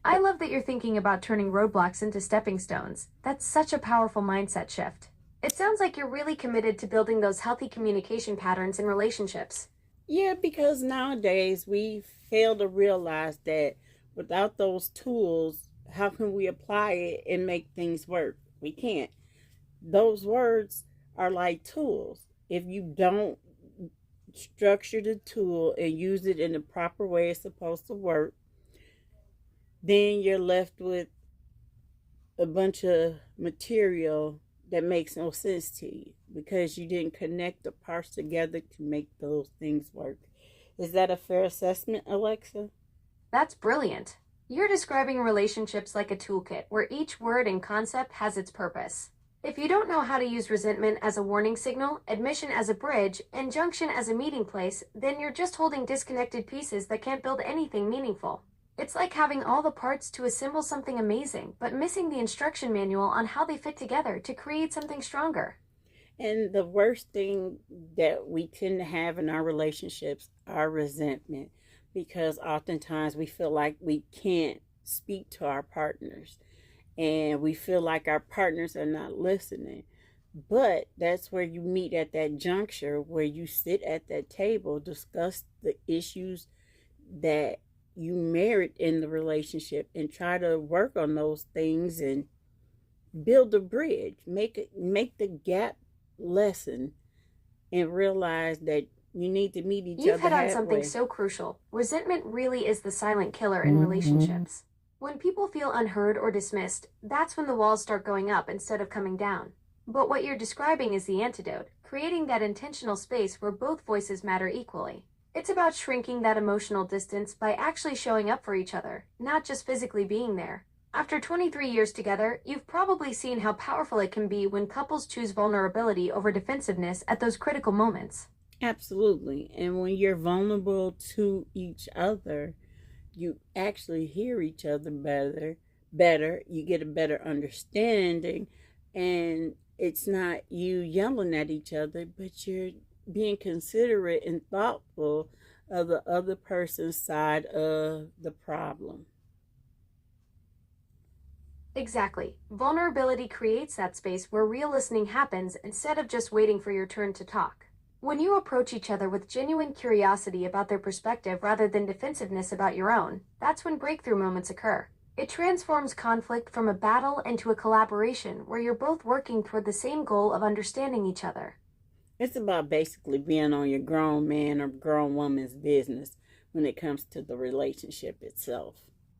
I love that you're thinking about turning roadblocks into stepping stones. That's such a powerful mindset shift. It sounds like you're really committed to building those healthy communication patterns in relationships. Yeah, because nowadays we fail to realize that without those tools, how can we apply it and make things work? We can't. Those words are like tools. If you don't structure the tool and use it in the proper way it's supposed to work, then you're left with a bunch of material that makes no sense to you because you didn't connect the parts together to make those things work. Is that a fair assessment, Alexa? That's brilliant. You're describing relationships like a toolkit where each word and concept has its purpose. If you don't know how to use resentment as a warning signal, admission as a bridge, and junction as a meeting place, then you're just holding disconnected pieces that can't build anything meaningful. It's like having all the parts to assemble something amazing, but missing the instruction manual on how they fit together to create something stronger. And the worst thing that we tend to have in our relationships are resentment because oftentimes we feel like we can't speak to our partners and we feel like our partners are not listening. But that's where you meet at that juncture where you sit at that table, discuss the issues that you merit in the relationship and try to work on those things and build a bridge, make the gap lessen and realize that you need to meet each You've other hit on something halfway. so crucial. Resentment really is the silent killer in relationships. When people feel unheard or dismissed, that's when the walls start going up instead of coming down. But what you're describing is the antidote, creating that intentional space where both voices matter equally. It's about shrinking that emotional distance by actually showing up for each other, not just physically being there. After 23 years together, you've probably seen how powerful it can be when couples choose vulnerability over defensiveness at those critical moments. Absolutely. And when you're vulnerable to each other, you actually hear each other better, you get a better understanding, and it's not you yelling at each other, but you're being considerate and thoughtful of the other person's side of the problem. Exactly. Vulnerability creates that space where real listening happens instead of just waiting for your turn to talk. When you approach each other with genuine curiosity about their perspective rather than defensiveness about your own, that's when breakthrough moments occur. It transforms conflict from a battle into a collaboration where you're both working toward the same goal of understanding each other. It's about basically being on your grown man or grown woman's business when it comes to the relationship itself.